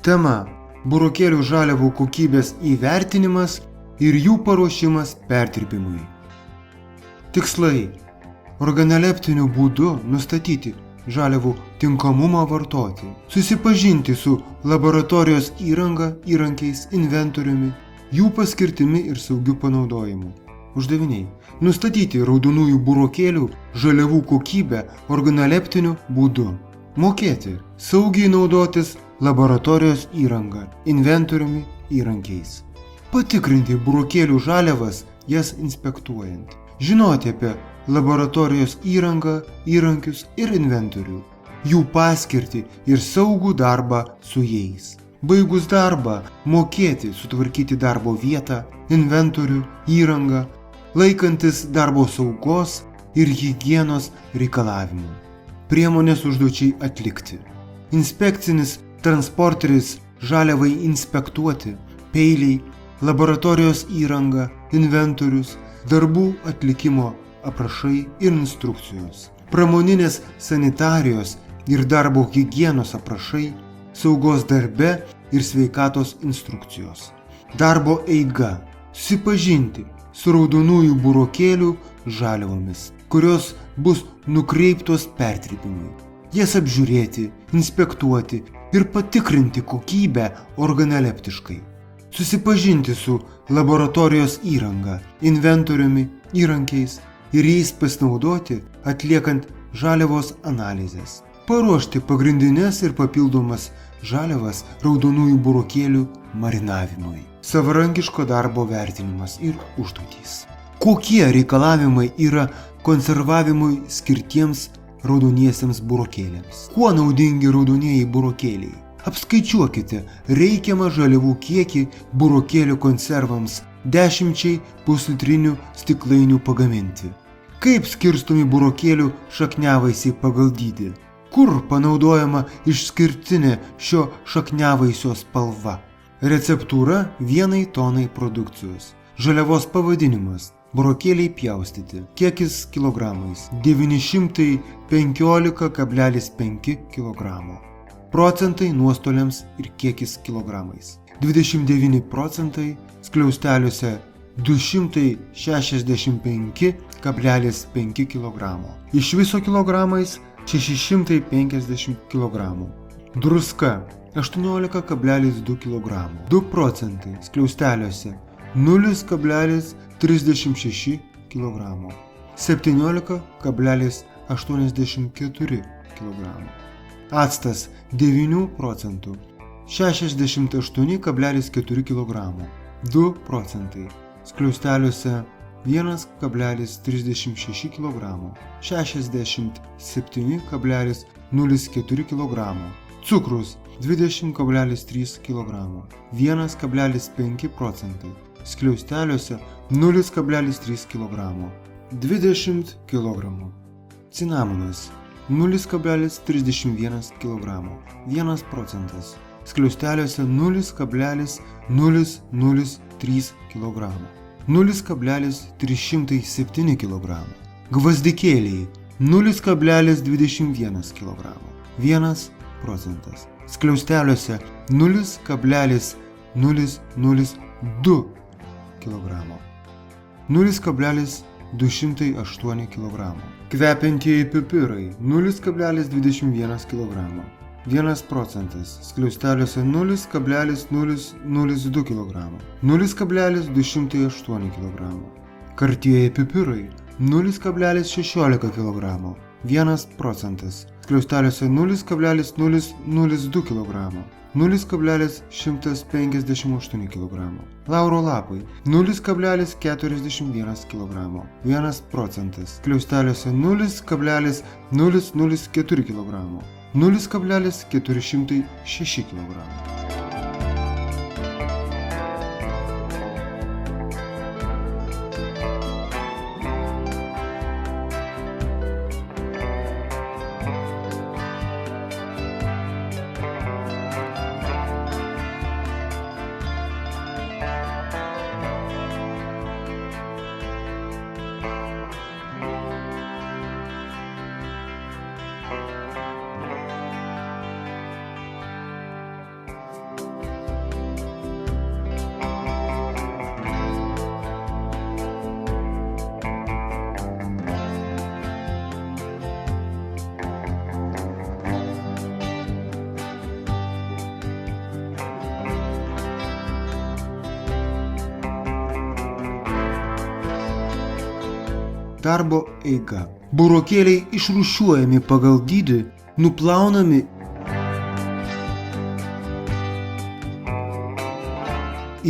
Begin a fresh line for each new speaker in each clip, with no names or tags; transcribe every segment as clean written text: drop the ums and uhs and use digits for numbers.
Tema – burokėlių žaliavų kokybės įvertinimas ir jų paruošimas perdirbimui. Tikslai – organoleptiniu būdu nustatyti žaliavų tinkamumą vartoti, susipažinti su laboratorijos įranga, įrankiais, inventoriumi, jų paskirtimi ir saugiu panaudojimu. Uždaviniai – nustatyti raudonųjų burokėlių žaliavų kokybę organoleptiniu būdu. Mokėti – saugiai naudotis laboratorijos įranga, inventoriumi, įrankiais. Patikrinti burokėlių žaliavas, jas inspektuojant. Žinoti apie laboratorijos įrangą, įrankius ir inventorių, jų paskirtį ir saugų darbą su jais. Baigus darbą, mokėti sutvarkyti darbo vietą, inventorių, įrangą, laikantis darbo saugos ir higienos reikalavimų. Priemonės užduočiai atlikti. Inspekcinis transporteris žaliavai inspektuoti, peiliai, laboratorijos įranga, inventorius, darbų atlikimo aprašai ir instrukcijos. Pramoninės sanitarijos ir darbo higienos aprašai, saugos darbe ir sveikatos instrukcijos. Darbo eiga – susipažinti su raudonųjų burokėlių žaliavomis, kurios bus nukreiptos perdirbimui. Jas apžiūrėti, inspektuoti ir patikrinti kokybę organoleptiškai. Susipažinti su laboratorijos įranga, inventoriumi, įrankiais ir jais pasinaudoti atliekant žaliavos analizės. Paruošti pagrindinės ir papildomas žaliavas raudonųjų burokėlių marinavimui. Savarankiško darbo vertinimas ir užduotys. Kokie reikalavimai yra konservavimui skirtiems raudoniesiems burokėliams? Kuo naudingi raudonieji burokėliai? Apskaičiuokite reikiamą žaliavų kiekį burokėlių konservams 10 puslitrinių stiklainių pagaminti. Kaip skirstomi burokėlių šakniavaisiai pagal dydį? Kur panaudojama išskirtinė šio šakniavaisio spalva? Receptūra 1 tonai produkcijos. Žaliavos pavadinimas – burokėliai pjaustyti. Kiekis kilogramais – 915,5 kg. Procentai nuostoliams ir kiekis kilogramais. 29 procentai, skliausteliuose 265,5 kg. Iš viso kilogramais 650 kg. Druska 18,2 kg. 2 procentai, skliausteliuose 0,36 kg. 17,84 kg. Actas 9 procentų, 68,4 kg. 2 procentai, skliausteliuose 1,36 kg. 67,04 kg. Cukrus 20,3 kg. 1,5 procentai, skliausteliuose 0,3 kg. 20 kg. Cinamonas 0,31 kg. 1 procentas, skliausteliuose 0,003 kg. 0,307 kg. Gvazdikėliai 0,21 kg. 1 procentas, skliausteliuose 0,002 kg. 0,208 kg. Kvepiantieji pipirai 0,21 kg. 1 procentas, skliausteliuose 0,002 kg. 0,208 kg. Kartieji pipirai 0,16 kg. 1 procentas, skliausteliuose 0,002 kg. 0,158 kg. Lauro lapai 0,41 kg. 1 procentas, skliausteliuose 0,004 kg. 0,406 kg. Darbo eiga. Burokėliai išrūšiuojami pagal dydį, nuplaunami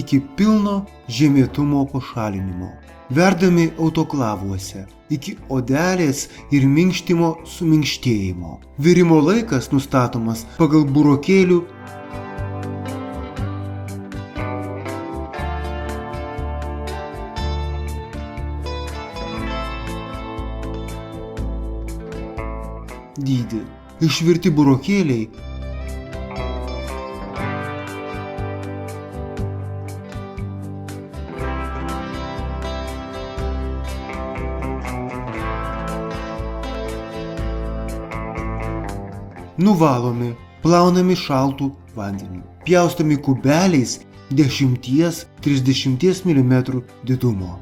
iki pilno žemėtumo pašalinimo. Verdami autoklavuose iki odelės ir minkštimo suminkštėjimo. Virimo laikas nustatomas pagal burokėlių dydį. Išvirti burokėliai nuvalomi, plaunami šaltų vandeniu, pjaustomi kubeliais 10–30 mm didumo.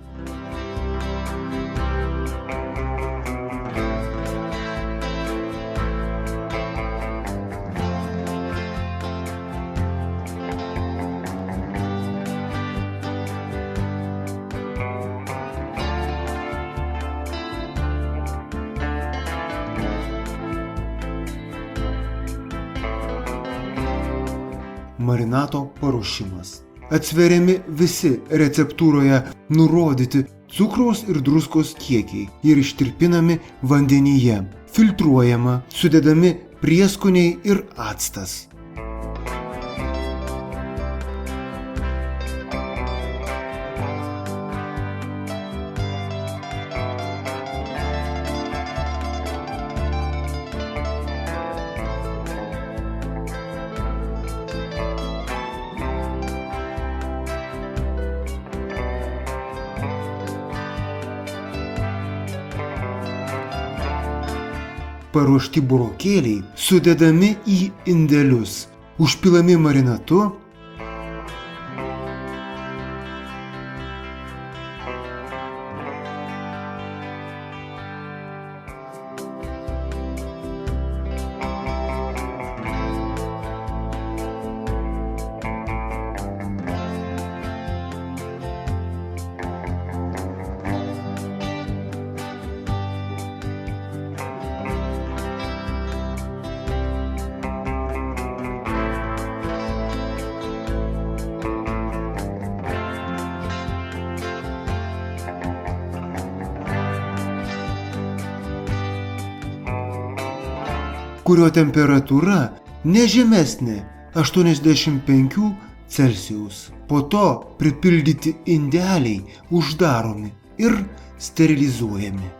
Marinato paruošimas. Atsveriami visi receptūroje nurodyti cukraus ir druskos kiekiai ir ištirpinami vandenyje. Filtruojama, sudedami prieskoniai ir actas. Paruošti burokėliai sudedami į indelius, užpilami marinatu, kurio temperatūra ne žemesnė 85 Celsijaus. Po to pripildyti indeliai uždaromi ir sterilizuojami.